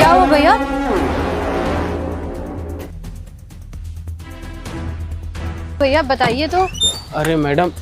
क्या हुआ भैया? भैया बताइए तो। अरे मैडम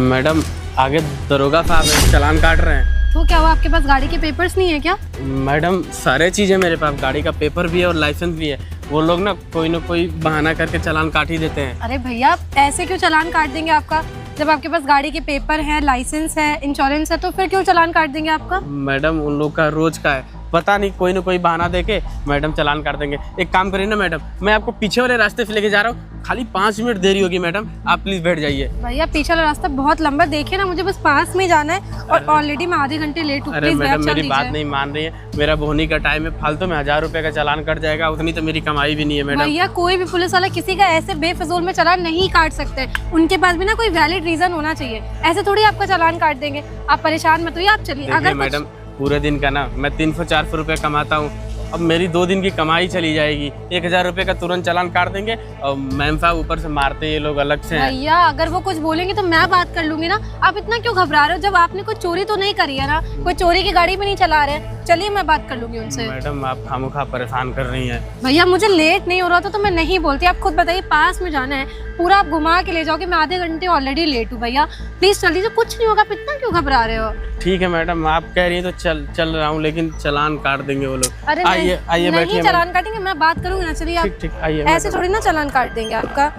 मैडम आगे दरोगा साहब है, चालान काट रहे हैं। तो क्या हुआ, आपके पास गाड़ी के पेपर्स नहीं है क्या? मैडम सारे चीज़ें मेरे पास, गाड़ी का पेपर भी है और लाइसेंस भी है। वो लोग ना कोई बहाना करके चालान काट ही देते हैं। अरे भैया ऐसे क्यों चालान काट देंगे आपका? जब आपके पास गाड़ी के पेपर है, लाइसेंस है, इंश्योरेंस है, तो फिर क्यों चालान काट देंगे आपका? मैडम उन लोग का रोज का है, पता नहीं कोई ना कोई बहाना देके मैडम चालान काट देंगे। एक काम करिए ना मैडम, मैं आपको पीछे वाले रास्ते से लेके जा रहा हूँ, खाली 5 मिनट देरी होगी मैडम, आप प्लीज बैठ जाइए। भैया पीछे वाला रास्ता बहुत लंबा, देखिए ना, मुझे बस पास में जाना है और ऑलरेडी मैं आधे घंटे लेट हूँ। अरे मैडम मेरी बात नहीं मान रही है, मेरा बोहनी का टाइम है, फालतू में 1000 रुपये का चालान कट जाएगा, उतनी तो मेरी कमाई भी नहीं है मैडम। भैया कोई भी पुलिस वाला किसी का ऐसे बेफजूल में चालान नहीं काट सकते, उनके पास भी ना कोई वैलिड रीजन होना चाहिए। ऐसे थोड़ी आपका चालान काट देंगे। आप परेशान मत होइए, आप चलिए। अगर मैडम पूरे दिन का ना मैं 300-400 रुपये कमाता हूँ, अब मेरी 2 दिन की कमाई चली जाएगी। 1000 रुपये का तुरंत चालान काट देंगे और मैम साहब ऊपर से मारते ये लोग अलग से हैं। भैया अगर वो कुछ बोलेंगे तो मैं बात कर लूंगी ना, आप इतना क्यों घबरा रहे हो? जब आपने कोई चोरी तो नहीं करी है ना, कोई चोरी की गाड़ी भी नहीं चला रहे हैं। चलिए मैं बात कर लूंगी उनसे। मैडम आप खामोखा परेशान कर रही हैं। भैया मुझे लेट नहीं हो रहा था तो मैं नहीं बोलती। आप खुद बताइए, पास में जाना है, पूरा आप घुमा के ले जाओगे, मैं आधे घंटे ऑलरेडी लेट हूँ। भैया प्लीज चल दीजिए, कुछ नहीं होगा। आप इतना क्यों घबरा रहे हो? ठीक है मैडम, आप कह रही हैं तो चल रहा हूँ, लेकिन चालान काट देंगे वो लोग। अरे आइए आइए बैठिए। नहीं चालान काटेंगे, मैं बात करूंगी ना। चलिए आप ठीक आइए। ऐसे थोड़ी ना चालान काट देंगे आपका।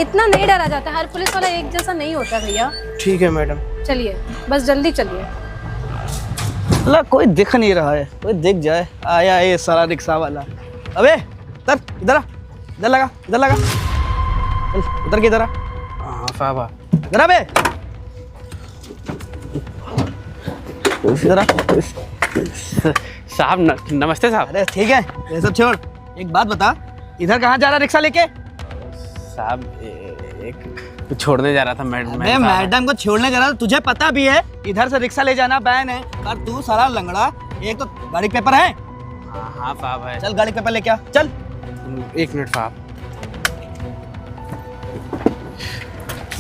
इतना नहीं डरा जाता, हर पुलिस वाला एक जैसा नहीं होता भैया। ठीक है मैडम। चलिए बस जल्दी चलिए। अल्लाह कोई दिख नहीं रहा है, कोई दिख जाए। आया ये सारा रिक्शा वाला। अबे इधर इधर आ, इधर लगा, इधर लगा, चल उधर की इधर आ। हाँ साहब इधर आ बे, इधर आ। साहब नमस्ते साहब। अरे ठीक है, ये सब छोड़, एक बात बता, इधर कहाँ जा रहा रिक्शा लेके? साहब एक छोड़ने जा रहा था मैडम। अबे मैडम को छोड़ने जा रहा था, तुझे पता भी है इधर से रिक्शा ले जाना बैन है, और तू सारा लंगड़ा। एक तो गाड़ी पेपर है। हाँ साहब है। चल गाड़ी पेपर लेके आ, चल। 1 मिनट साहब।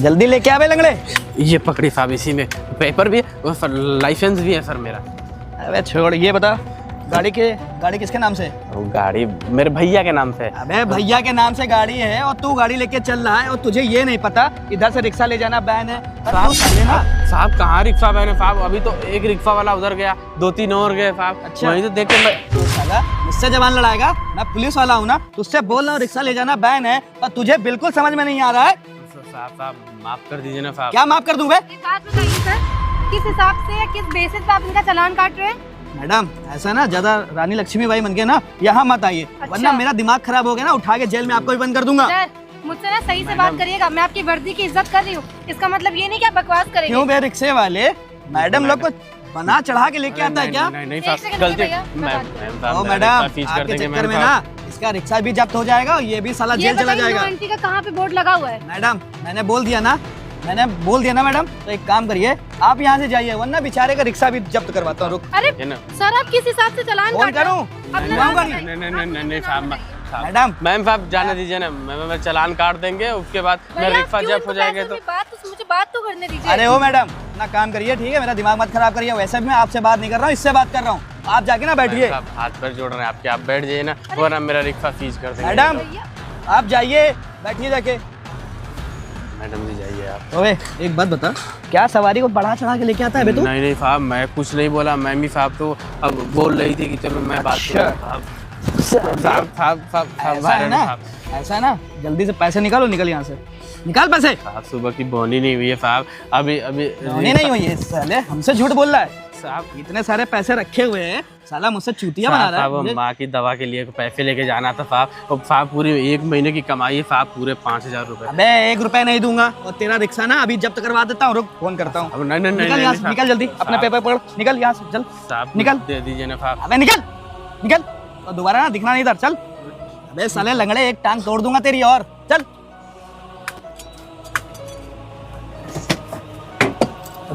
जल्दी लेके आ बे लंगड़े। ये पकड़ी साहब, इसी में पेपर भी है और सर लाइसेंस भी है सर मेरा। अबे छोड़, ये बता गाड़ी किसके नाम से है? वो गाड़ी मेरे भैया के नाम से है। अबे भैया के नाम से गाड़ी है और तू गाड़ी लेके चल रहा है और तुझे ये नहीं पता इधर से रिक्शा ले जाना बैन है। साहब कहाँ रिक्शा बैन है साहब? अभी तो एक रिक्शा वाला उधर गया, 2-3 और गए साहब। अच्छा। वहीं तो देख के मैं साला मुझसे जबान लड़ाएगा? मैं पुलिस वाला हूँ ना, तुझसे बोल रहा हूँ रिक्शा ले जाना बैन है और तुझे बिल्कुल समझ में नहीं आ रहा है। साहब माफ कर दीजिए ना साहब। क्या माफ कर दूं? एक बात बताइए सर, किस हिसाब से या किस बेसिस पे आप इनका चालान काट रहे हैं? मैडम ऐसा ना ज्यादा रानी लक्ष्मीबाई बन के ना यहाँ मत आइए। अच्छा। वरना मेरा दिमाग खराब हो गया ना, उठा के जेल में आपको भी बंद कर दूंगा। सर मुझसे ना सही से बात करिएगा, मैं आपकी वर्दी की इज्जत कर रही हूँ, इसका मतलब ये नहीं कि आप बकवास करेंगे। क्यों बे रिक्शे वाले, मैडम लोग को बना चढ़ा के लेके आता है क्या? नहीं एक साहब सेकंड गलती। भैया, मैं बात ओ मैडम आपके चक्कर में ना इसका रिक्शा भी जब्त हो जाएगा और ये भी साला ये जेल चला बताइए जाएगा। नो एंट्री का कहाँ पे बोर्ड लगा हुआ है? मैडम मैंने बोल दिया ना मैडम, तो एक काम करिए आप यहाँ से जाइए, वरना बेचारे का रिक्शा भी जब्त करवाता हूँ। रुक। अरे सर आप किस हिसाब से चालान फोन काट रहे करूँ? हैं? अपना लाऊंगा नाम नहीं। बताइए। नहीं साहब मैडम मैम साहब जाने दीजिए ना, मैं चालान काट देंगे, उसके बाद मैं भैया, रिक्शा क्यों जब इनको हो जाएंगे पैसे तो की बात तो मुझे बात तो करने दीजिए। अरे ओ मैडम अपना काम करिए, ठीक है? मेरा दिमाग मत खराब करिए। वैसे भी मैं आपसे बात नहीं कर रहा हूँ, इससे बात कर रहा हूँ। आप जाके ना बैठिए। आप हाथ पैर जोड़ रहे हैं आपके, आप बैठ जाइए ना, वरना मेरा रिक्शा सीज कर देंगे। मैडम भैया आप जाइए, बैठिए जाके। मैडम जी जाइए आप। ओए एक बात बता, क्या सवारी को बढ़ा चढ़ा के लेके आता है बे तू? नहीं साहब मैं कुछ नहीं बोला, मैम ही साहब तो अब बोल रही थी कि चलो मैं बात अच्छा। ऐसा है ना, ऐसा है ना, जल्दी से पैसे निकालो, निकल यहाँ से, निकाल पैसे। साहब सुबह की बोनी नहीं हुई है साहब, अभी नहीं हुई है साले, हमसे झूठ बोल रहा है साहब। इतने सारे पैसे रखे हुए हैं, साला मुझसे चूतिया बना रहा है। साहब माँ की दवा के लिए पैसे लेके जाना था साहब, और साहब पूरी 1 महीने की कमाई है साहब, पूरे 5000 रुपए। अबे 1 रुपया नहीं दूंगा और तेरा रिक्शा ना अभी जब्त करवा देता हूँ। रुक फोन करता हूँ। निकल यहाँ से, निकल जल्दी, अपना पेपर पकड़, निकल यहाँ से, चल साहब निकल। दे दीजिए ना साहब। अबे निकल निकल, और दोबारा ना दिखना नहीं इधर, चल। अबे साले लंगड़े, एक टांग तोड़ दूंगा तेरी, और चल।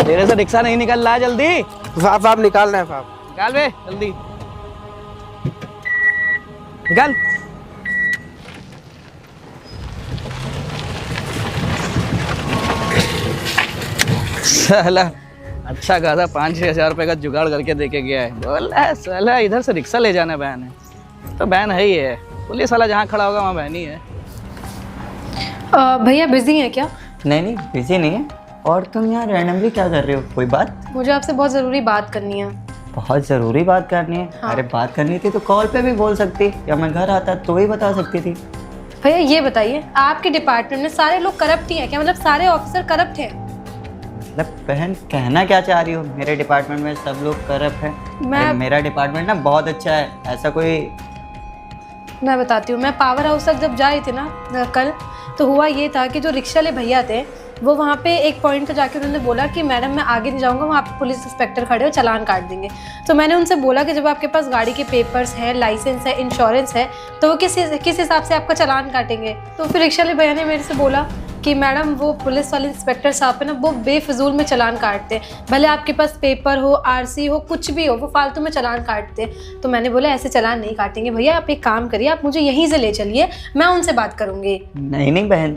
तेरे से रिक्शा नहीं निकल रहा है, जल्दी साहब निकाल रहे हैं साहब। निकाल बे जल्दी, निकाल। साला अच्छा खासा 5-6 हज़ार रुपये का जुगाड़ करके देके गया है। बोल है साला इधर से रिक्शा ले जाना बहन है तो बहन है ही है, पुलिस वाला जहाँ खड़ा होगा वहाँ बहन ही है। भैया बिजी हैं क्या? नहीं नहीं बिजी नहीं है। और तुम यहाँ रैंडमली क्या कर रहे हो, कोई बात? मुझे आपसे बहुत ज़रूरी बात करनी है। बहुत ज़रूरी बात करनी है? हाँ। अरे बात करनी थी तो कॉल पे भी बोल सकती, या मैं घर आता तो ही बता सकती थी। भैया ये बताइए, आपके डिपार्टमेंट में सारे लोग करप्ट ही हैं क्या? मतलब सारे ऑफिसर करप्ट हैं? मतलब बहन कहना क्या चाह रही हो, मेरे डिपार्टमेंट में सब लोग करप्ट हैं? अरे मेरा डिपार्टमेंट ना बहुत अच्छा है, ऐसा कोई। मैं बताती हूँ, मैं पावर हाउस तक जब जा रही थी ना कल, तो हुआ ये था कि जो रिक्शा वाले भैया थे वो वहाँ पे एक पॉइंट पे जाके उन्होंने बोला कि मैडम मैं आगे नहीं जाऊँगा, वहाँ पे पुलिस इंस्पेक्टर खड़े हो चालान काट देंगे। तो मैंने उनसे बोला कि जब आपके पास गाड़ी के पेपर्स हैं, लाइसेंस है, इंश्योरेंस है, तो वो किस हिसाब से आपका चालान काटेंगे? तो फिर रिक्शा वाले भैया ने मेरे से बोला कि मैडम वो पुलिस वाले इंस्पेक्टर साहब है ना, वो बेफिजूल में चालान काटते हैं, भले आपके पास पेपर हो, आरसी हो, कुछ भी हो, वो फालतू में चालान काटते हैं। तो मैंने बोला ऐसे चालान नहीं काटेंगे भैया, आप एक काम करिए, आप मुझे यहीं से ले चलिए, मैं उनसे बात करूँगी। नहीं नहीं बहन,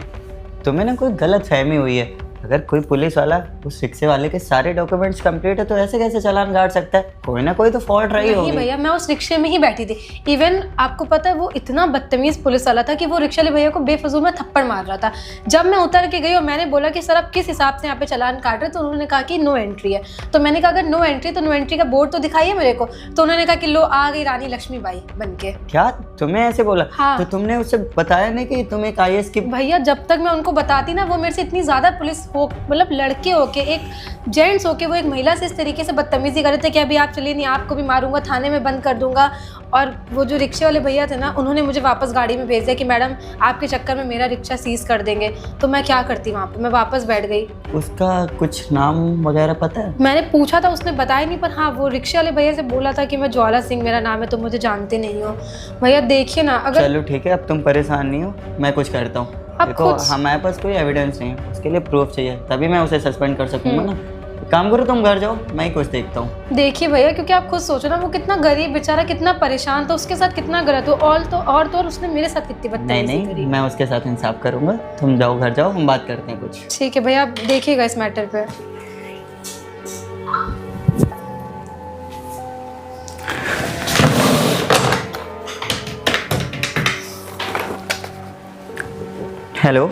तुम्हें ना कोई गलत फहमी हुई है। अगर कोई पुलिस वाला उस रिक्शे वाले के सारे डॉक्यूमेंट्स कंप्लीट है तो ऐसे कैसे चालान काट सकता है? कोई ना कोई तो फॉल्ट रही होगी। नहीं भैया, मैं उस रिक्शे में ही बैठी थी। इवन आपको पता है वो इतना बदतमीज पुलिस वाला था कि वो रिक्शा वाले भैया को बेफजूल में थप्पड़ मार रहा था। जब मैं उतर के गई और मैंने बोला कि सर आप किस हिसाब से यहाँ पे चालान काट रहे, तो उन्होंने कहा कि नो एंट्री है। तो मैंने कहा अगर नो एंट्री तो नो एंट्री का बोर्ड तो दिखाइए मेरे को। तो उन्होंने कहा कि लो आ गई रानी लक्ष्मीबाई बन के। क्या तुम्हें ऐसे बोला? हाँ। तो तुमने उससे बताया नहीं कि तुम एक IAS की? भैया जब तक मैं उनको बताती ना, वो मेरे से इतनी ज्यादा पुलिस हो, मतलब लड़के होके, एक जेंट्स होके वो एक महिला से इस तरीके से बदतमीजी कर रहे थे कि अभी आप चलिए नहीं आपको भी मारूंगा, थाने में बंद कर दूंगा। और वो जो रिक्शे वाले भैया थे ना, उन्होंने मुझे वापस गाड़ी में भेज दिया कि मैडम आपके चक्कर में मेरा रिक्शा सीज कर देंगे। तो मैं क्या करती वहाँ पे, मैं वापस बैठ गई। उसका कुछ नाम वगैरह पता है? मैंने पूछा था, उसने बताया नहीं, पर हाँ वो रिक्शे वाले भैया से बोला था कि मैं ज्वाला सिंह मेरा नाम है, तुम मुझे जानते नहीं हो। भैया देखिए ना, अगर चलो ठीक है, अब तुम परेशान नहीं हो, मैं कुछ करता हूँ। अब देखो खुद- हमारे पास कोई एविडेंस नहीं है, उसके लिए प्रूफ चाहिए, तभी मैं उसे सस्पेंड कर सकूंगा ना। काम करो तुम घर जाओ, मैं ही कुछ देखता हूँ। देखिए भैया, क्योंकि आप खुद सोचो ना, वो कितना गरीब बेचारा, कितना परेशान था, उसके साथ कितना गलत हो। और तो उसने मेरे साथ कितनी बदतमीजी नहीं करी। नहीं, मैं उसके साथ इंसाफ करूंगा, तुम जाओ घर जाओ, हम बात करते हैं कुछ। ठीक है भैया, आप देखिएगा इस मैटर पे। हेलो,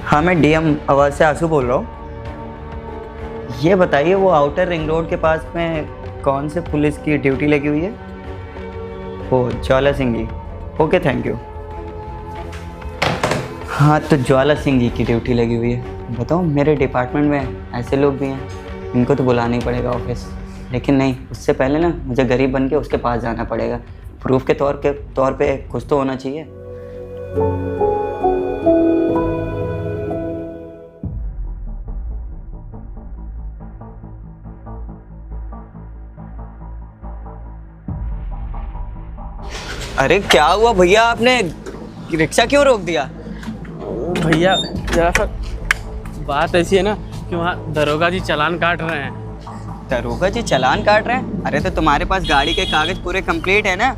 हाँ मैं DM आवाज़ से आंसू बोल रहा हूँ। ये बताइए वो आउटर रिंग रोड के पास में कौन से पुलिस की ड्यूटी लगी हुई है? ओ ज्वाला Singh ji, okay thank you. हाँ तो ज्वाला सिंह जी की ड्यूटी लगी हुई है। बताओ मेरे डिपार्टमेंट में ऐसे लोग भी हैं, इनको तो बुलाना ही पड़ेगा ऑफिस। लेकिन नहीं, उससे पहले ना मुझे गरीब बन के उसके पास जाना पड़ेगा। प्रूफ के तौर पे कुछ तो होना चाहिए। अरे क्या हुआ भैया, आपने रिक्शा क्यों रोक दिया? भैया जरा सा बात ऐसी है ना कि वहाँ दरोगा जी चालान काट रहे हैं। दरोगा जी चालान काट रहे हैं? अरे तो तुम्हारे पास गाड़ी के कागज पूरे कंप्लीट है ना?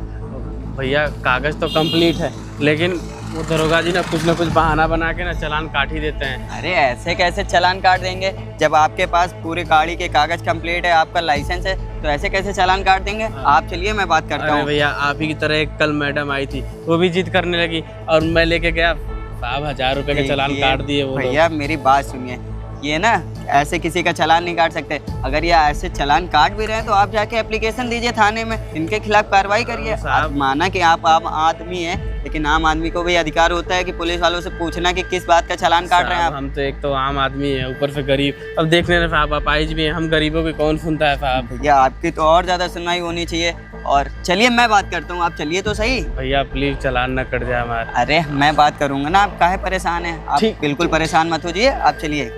भैया कागज़ तो कंप्लीट है, लेकिन वो दरोगा जी ना कुछ बहाना बना के ना चालान काट ही देते हैं। अरे ऐसे कैसे चालान काट देंगे, जब आपके पास पूरी गाड़ी के कागज कंप्लीट है, आपका लाइसेंस है, तो ऐसे कैसे चालान काट देंगे? आप चलिए मैं बात करता अरे हूँ। भैया आप ही की तरह एक कल मैडम आई थी, वो भी जिद करने लगी और मैं लेके गया, साहब 1000 रुपये के चालान काट दिए वो लोग। भैया मेरी बात सुनिए, ये ना ऐसे किसी का चालान नहीं काट सकते। अगर ये ऐसे चालान काट भी रहे हैं तो आप जाके एप्लीकेशन दीजिए थाने में, इनके खिलाफ कार्रवाई करिए। आप माना कि आप आम आदमी हैं, लेकिन आम आदमी को भी अधिकार होता है कि पुलिस वालों से पूछना कि किस बात का चालान काट रहे हैं आप। हम तो एक तो आम आदमी है, ऊपर से गरीब। अब देखने ना साहब, आप आइज भी हैं, हम गरीबों की कौन सुनता है साहब। भैया आपकी तो और ज़्यादा सुनवाई होनी चाहिए। और चलिए मैं बात करता हूँ, आप चलिए तो सही। भैया प्लीज चालान ना कट जाए हमारा। अरे मैं बात करूँगा ना, आप काहे परेशान हैं? आप ठीक। बिल्कुल परेशान मत होइए, आप चलिए।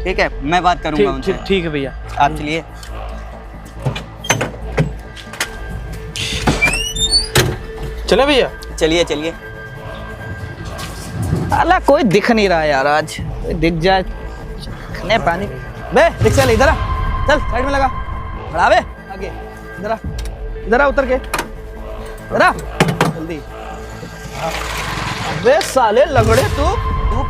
ठीक है, मैं बात करूँगा उनसे। ठीक है भैया, आप चलिए। चले भैया। चलिए चलिए। अल्लाह कोई दिख नहीं रहा यार, आज कोई दिख जाए। खाने पानी बे रिक्शा ले, इधर आ, चल साइड में लगा, बढ़ा बे आगे, इधर आ उतर के, इधर आ जल्दी। बे साले लगड़े तू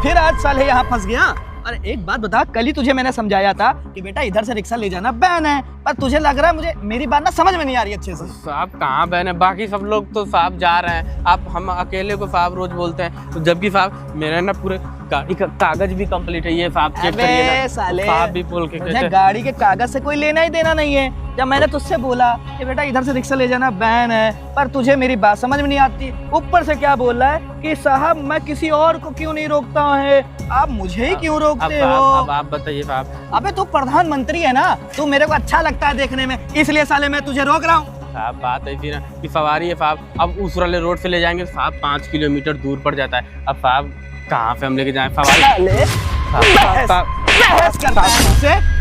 फिर आज साले यहाँ फंस गया। और एक बात बता, कल ही तुझे मैंने समझाया था कि बेटा इधर से रिक्शा ले जाना बैन है, पर तुझे लग रहा है मुझे मेरी बात ना समझ में नहीं आ रही अच्छे से। साहब कहाँ बहन है, बाकी सब लोग तो साहब जा रहे हैं, आप हम अकेले को साहब रोज बोलते हैं, तो जबकि साहब मेरा ना पूरे गाड़ी का कागज भी कंप्लीट है, ये साहब चेक करिए अबे ना। साले, साहब भी बोल के मुझे कहते गाड़ी के कागज से कोई लेना ही देना नहीं है। जब मैंने तुझसे बोला कि बेटा इधर से रिक्शा ले जाना बैन है, पर तुझे मेरी बात समझ में नहीं आती, ऊपर से क्या बोल रहा है कि साहब मैं किसी और को क्यों नहीं रोकता है, आप मुझे ही क्यों रोकते हो। अब आप बताइए साहब। अबे तू प्रधानमंत्री है ना, तू मेरे को अच्छा लगता है देखने में, इसलिए साले मैं तुझे रोक रहा हूँ। साहब बात ऐसी ना कि सवारी है साहब, अब उस वाले रोड से ले जाएंगे साहब 5 किलोमीटर दूर पड़ जाता है, अब साहब कहाँ से हम लेके जाएं सवारी। साले, बहस करता है मुझसे।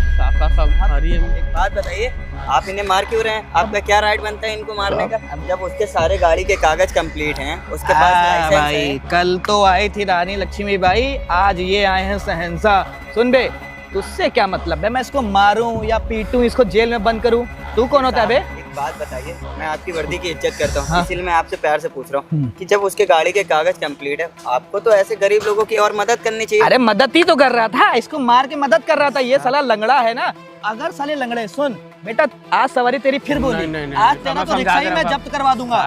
सवारी एक बात बताइए, आप इन्हें मार क्यों रहे हैं? आपका क्या राइट बनता है इनको मारने का? अब जब उसके सारे गाड़ी के कागज कंप्लीट हैं, उसके पास लाइसेंस भाई है। कल तो आई थी रानी लक्ष्मीबाई, आज ये आए हैं शहंशाह। सुन बे, तुझसे क्या मतलब है मैं इसको मारूं या पीटूं, इसको जेल में बंद करूं? तू कौन होता है बे? एक बात बताइए, मैं आपकी वर्दी की इज्जत करता हूँ, हाँ। इसीलिए मैं आपसे प्यार से पूछ रहा हूँ कि जब उसके गाड़ी के कागज कंप्लीट है, आपको तो ऐसे गरीब लोगों की और मदद करनी चाहिए। अरे मदद ही तो कर रहा था, इसको मार के मदद कर रहा था, ये साला लंगड़ा है ना। अगर साले लंगड़े, सुन बेटा, आज सवारी तेरी फिर बोली, नहीं, आज तेरा तो रिक्शा ही मैं जब्त करवा दूंगा।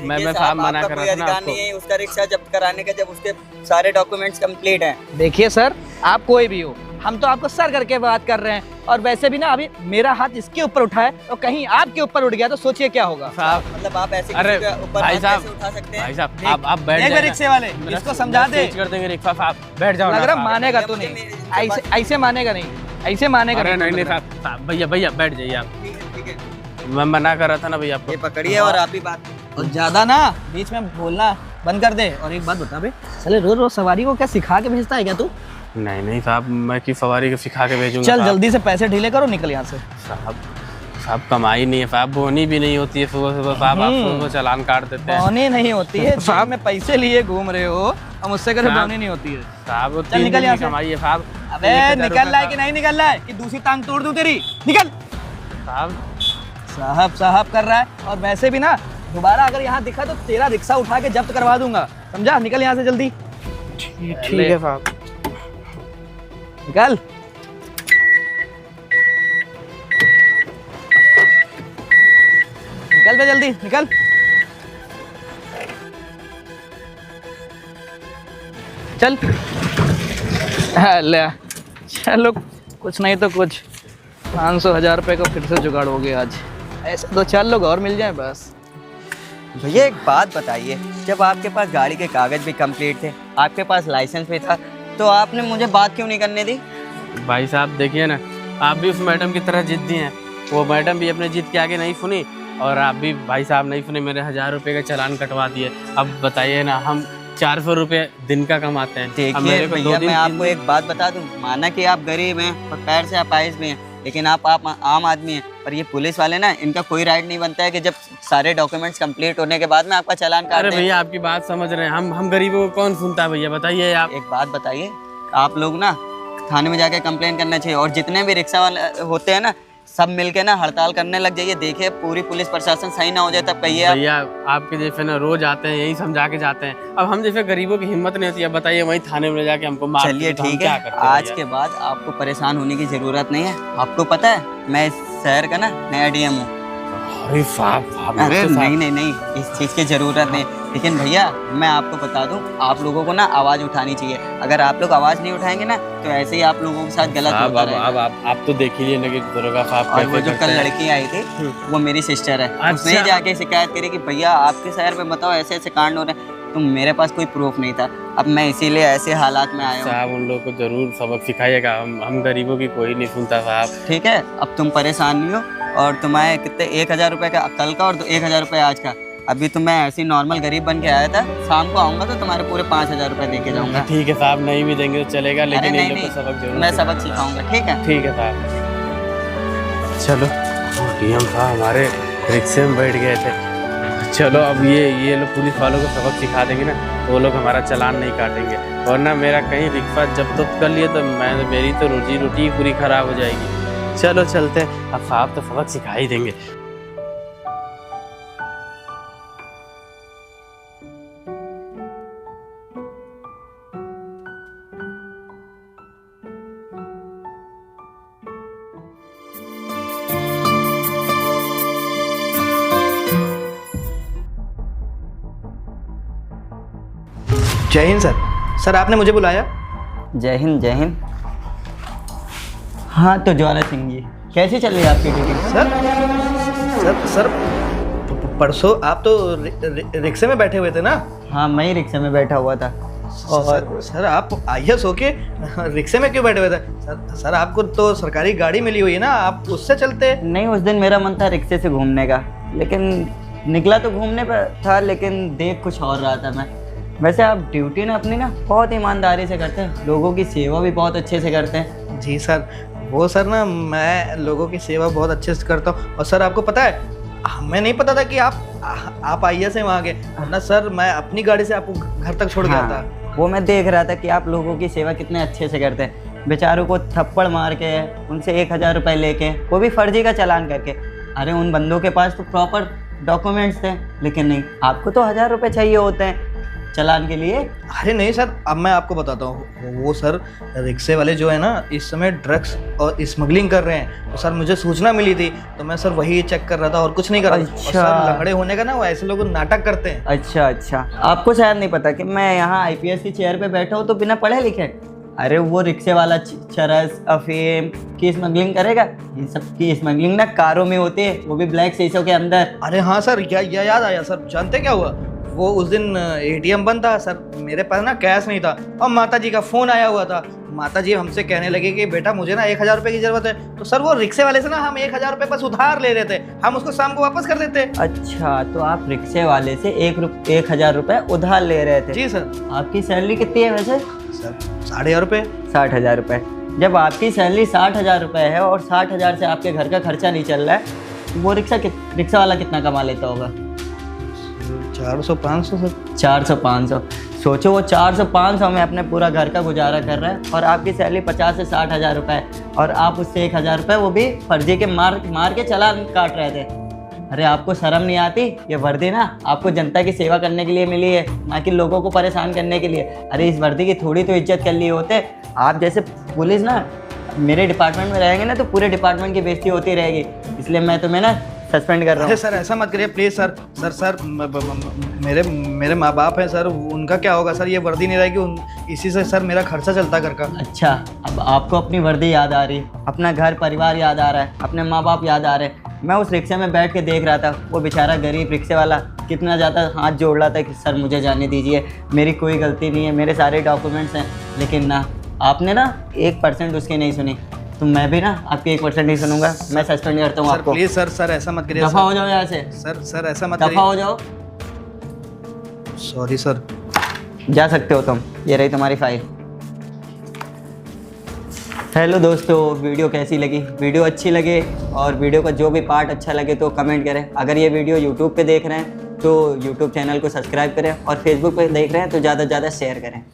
मैं देखिए साहब मना आपका कर कोई रहा था ना अधिकार आपको। नहीं है उसका रिक्शा जब्त कराने का जब उसके सारे डॉक्यूमेंट्स कंप्लीट हैं। देखिए सर, आप कोई भी हो, हम तो आपको सर करके बात कर रहे हैं, और वैसे भी ना अभी मेरा हाथ इसके ऊपर उठा है और कहीं आपके ऊपर उठ गया तो सोचिए क्या होगा। साहब मतलब आप ऐसे अरे किसी के ऊपर भाई हाथ साहब, कैसे उठा सकते हैं? भाई साहब आप बैठ एक जाइए। रिक्शे वाले, मेरा- इसको समझा दे। चेंज कर देंगे रिक्शा साहब, बैठ जाओ लग ना रहा साहब। मानेगा तू मुझे नहीं, मेरे- ऐसे मानेगा नहीं, ऐसे मानेगा अरे नहीं नहीं। साहब, साहब भैया भैया बैठ जाइए आप, ठीक है, मैं मना कर रहा था ना भैया आपको। ये पकड़िए और आप ही बात। और ज्यादा ना बीच में बोलना बंद कर दे। और एक बात बता बे, साले रोज रोज सवारी को क्या सिखा के भेजता है क्या तू? नहीं साहब, मैं की सवारी को सिखा के भेजूंगा। चल साहब। जल्दी से पैसे ढीले करो, निकल यहाँ से। साहब कमाई नहीं है साहब, बोनी भी नहीं होती है सुबह सुबह साहब, आप सुबह चालान काट देते हैं बौनी नहीं होती है, साहब में पैसे लिए घूम रहे हो और मुझसे करे साहब। बौनी नहीं होती है। साहब। वो चल 3 निकल दिन यहाँ की से। कमाई है साहब। अबे 1000 निकल रुपए रहा है कि नहीं निकल रहा है कि दूसरी टांग तोड़ दूं तेरी? निकल। साहब साहब साहब कर रहा है, और वैसे भी ना दोबारा अगर यहाँ दिखा तो तेरा रिक्शा उठा के जब्त करवा दूंगा, समझा? निकल यहाँ से जल्दी, ठीक है साहब। निकल। निकल बे जल्दी, निकल। चल ले, चलो कुछ नहीं तो कुछ 500,000 रुपए का फिर से जुगाड़ हो गया आज। ऐसे 2-4 लोग और मिल जाए बस। भैया एक बात बताइए, जब आपके पास गाड़ी के कागज भी कंप्लीट थे, आपके पास लाइसेंस भी था, तो आपने मुझे बात क्यों नहीं करने दी? भाई साहब देखिए ना, आप भी उस मैडम की तरह जिद्दी हैं, वो मैडम भी अपने जिद के आगे नहीं सुनी, और आप भी भाई साहब नहीं सुने, मेरे 1000 रुपये का चालान कटवा दिए। अब बताइए ना, हम 400 रुपये दिन का कमाते हैं। अब देखिए मेरे को 2 भैया, दिन मैं 3 आपको दिन- एक बात बता दूं, माना कि आप गरीब हैं और पैर से अपाहिज भी हैं, लेकिन आप आम आदमी हैं, पर ये पुलिस वाले ना, इनका कोई राइट नहीं बनता है कि जब सारे डॉक्यूमेंट्स कंप्लीट होने के बाद में आपका चालान काट अरे दें। भैया आपकी बात समझ रहे हैं, हम गरीबों को कौन सुनता है भैया, बताइए आप। एक बात बताइए, आप लोग ना थाने में जाके कंप्लेन करना चाहिए, और जितने भी रिक्शा वाले होते हैं ना, सब मिलके ना हड़ताल करने लग जाइए। देखिए पूरी पुलिस प्रशासन सही ना हो जाए तब कहिए आप। भैया आपके जैसे ना रोज आते हैं, यही समझा के जाते हैं, अब हम जैसे गरीबों की हिम्मत नहीं होती है, बताइए वहीं थाने में ले जाके हमको मार चलिए तो हम ठीक क्या है, करते आज भैया? के बाद आपको परेशान होने की जरूरत नहीं है। आपको पता है मैं इस शहर का ना नया डीएम हूँ। अरे साहब अरे नहीं, इस चीज़ की ज़रूरत नहीं, लेकिन भैया मैं आपको बता दूं, आप लोगों को ना आवाज़ उठानी चाहिए। अगर आप लोग आवाज़ नहीं उठाएंगे ना, तो ऐसे ही आप लोगों के साथ गलत होता रहेगा। अब आप तो देख ही लिए ना कि दरोगा साहब और वो कैसे जो करते कल हैं। लड़की आई थी, वो मेरी सिस्टर है। अच्छा। उसने जाके शिकायत करी कि भैया आपके शहर में बताओ ऐसे ऐसे कांड हो रहे हैं, तो मेरे पास कोई प्रूफ नहीं था। अब मैं इसीलिए ऐसे हालात में आया हूँ। साहब उन लोगों को जरूर सबक सिखाइएगा, हम गरीबों की कोई नहीं सुनता साहब। ठीक है, अब तुम परेशान नहीं हो, और तुम्हारे कितने 1000 रुपये का कल का और 1000 रुपये आज का। अभी तो मैं ऐसे ही नॉर्मल गरीब बन के आया था, शाम को आऊँगा तो तुम्हारे पूरे 5000 रुपये दे के जाऊँगा। ठीक है साहब, नहीं भी देंगे तो चलेगा, अरे लेकिन इन नहीं लोग को नहीं, सबक जरूर मैं सबक सिखाऊंगा, ठीक है। ठीक है साहब। चलो डीएम साहब हमारे रिक्शे में बैठ गए थे, चलो अब ये लोग पुलिस वालों को सबक सिखा देंगे ना, तो वो लोग हमारा चालान नहीं काटेंगे, वरना मेरा कहीं रिक्शा जब्त कर लिए तो मेरी तो रोजी रोटी पूरी खराब हो जाएगी। चलो चलते हैं, अब साहब तो सबक सिखा ही देंगे। जय हिंद सर। सर आपने मुझे बुलाया? जय हिंद जय हिंद। हाँ तो ज्वाला सिंह जी, कैसी चल रही है आपकी ड्यूटी? सर परसों आप तो रिक्शे में बैठे हुए थे ना? हाँ मैं ही रिक्शे में बैठा हुआ था। और सर आप IAS होके रिक्शे में क्यों बैठे हुए थे? सर आपको तो सरकारी गाड़ी मिली हुई है ना, आप उससे चलते। नहीं, उस दिन मेरा मन था रिक्शे से घूमने का, लेकिन निकला तो घूमने पर था, लेकिन देख कुछ और रहा था मैं। वैसे आप ड्यूटी ना अपनी ना बहुत ईमानदारी से करते हैं, लोगों की सेवा भी बहुत अच्छे से करते हैं। जी सर, वो सर ना मैं लोगों की सेवा बहुत अच्छे से करता हूँ। और सर आपको पता है, हमें नहीं पता था कि आप IAS हैं वहाँ के, वरना सर मैं अपनी गाड़ी से आपको घर तक छोड़ गया था। वो मैं देख रहा था कि आप लोगों की सेवा कितने अच्छे से करते हैं। बेचारों को थप्पड़ मार के, उनसे 1000 रुपये लेके, वो भी फर्जी का चालान करके। अरे उन बंदों के पास तो प्रॉपर डॉक्यूमेंट्स थे, लेकिन नहीं, आपको तो 1000 रुपये चाहिए होते हैं चालान के लिए। अरे नहीं सर, अब मैं आपको बताता हूँ। वो सर रिक्शे वाले जो है ना, इस समय ड्रग्स और स्मगलिंग कर रहे हैं। तो सर मुझे सूचना मिली थी, तो मैं सर वही चेक कर रहा था और कुछ नहीं कर रहा था। और सर लंगड़े होने का ना, वो ऐसे लोग नाटक करते हैं। अच्छा, आपको शायद नहीं पता कि मैं यहाँ IPS की चेयर पे बैठा हूँ तो बिना पढ़े लिखे। अरे वो रिक्शे वाला चरस, अफीम की स्मगलिंग करेगा। इन सब की स्मगलिंग ना कारों में होती है, वो भी ब्लैक शीशों के अंदर। अरे हाँ सर, याद आया सर। जानते क्या हुआ? वो उस दिन ATM बंद था सर, मेरे पास ना कैश नहीं था, और माता जी का फ़ोन आया हुआ था। माता जी हमसे कहने लगे कि बेटा मुझे ना 1000 रुपये की ज़रूरत है। तो सर वो रिक्शे वाले से ना हम 1000 रुपये बस उधार ले रहे थे, हम उसको शाम को वापस कर देते। अच्छा, तो आप रिक्शे वाले से 1000 रुपये उधार ले रहे थे? जी सर। आपकी सैलरी कितनी है वैसे? सर 60,000 रुपये। 60,000 रुपये। जब आपकी सैलरी 60,000 रुपये है और 60,000 से आपके घर का खर्चा नहीं चल रहा है, वो रिक्शा वाला कितना कमा लेता होगा? 400-500 सर। 400-500। सोचो, वो 400-500 में अपने पूरा घर का गुजारा कर रहा है, और आपकी सैलरी 50 से 60,000 रुपये है, और आप उससे 1000 रुपये वो भी फर्जी के मार के चालान काट रहे थे। अरे आपको शर्म नहीं आती? ये वर्दी ना आपको जनता की सेवा करने के लिए मिली है, ना कि लोगों को परेशान करने के लिए। अरे इस वर्दी की थोड़ी तो इज्जत कर लिए होते। आप जैसे पुलिस ना मेरे डिपार्टमेंट में रहेंगे ना, तो पूरे डिपार्टमेंट की बेइज्जती होती रहेगी। इसलिए मैं तुम्हें ना सस्पेंड कर रहा हूँ। सर ऐसा मत करिए प्लीज़ सर। सर मेरे माँ बाप हैं सर, उनका क्या होगा सर? ये वर्दी नहीं रहेगी, इसी से सर मेरा खर्चा चलता घर का। अच्छा, अब आपको अपनी वर्दी याद आ रही, अपना घर परिवार याद आ रहा है, अपने माँ बाप याद आ रहे हैं। मैं उस रिक्शे में बैठ के देख रहा था, वो बेचारा गरीब रिक्शे वाला कितना ज़्यादा हाथ जोड़ रहा था कि सर मुझे जाने दीजिए, मेरी कोई गलती नहीं है, मेरे सारे डॉक्यूमेंट्स हैं। लेकिन ना, आपने ना 1% उसकी नहीं सुनी, तो मैं भी ना आपकी 1% नहीं सुनूंगा। मैं सस्पेंड करता हूँ आपको। प्लीज़ सर ऐसा मत करिए। दफा हो जाओ यहाँ से। सर ऐसा मत दफा हो जाओ। Sorry sir. जा सकते हो तुम, ये रही तुम्हारी फाइल। हेलो दोस्तों, वीडियो कैसी लगी? वीडियो अच्छी लगे और वीडियो का जो भी पार्ट अच्छा लगे तो कमेंट करें। अगर ये वीडियो यूट्यूब पे देख रहे हैं तो यूट्यूब चैनल को सब्सक्राइब करें, और फेसबुक पे देख रहे हैं तो ज़्यादा से ज़्यादा शेयर करें।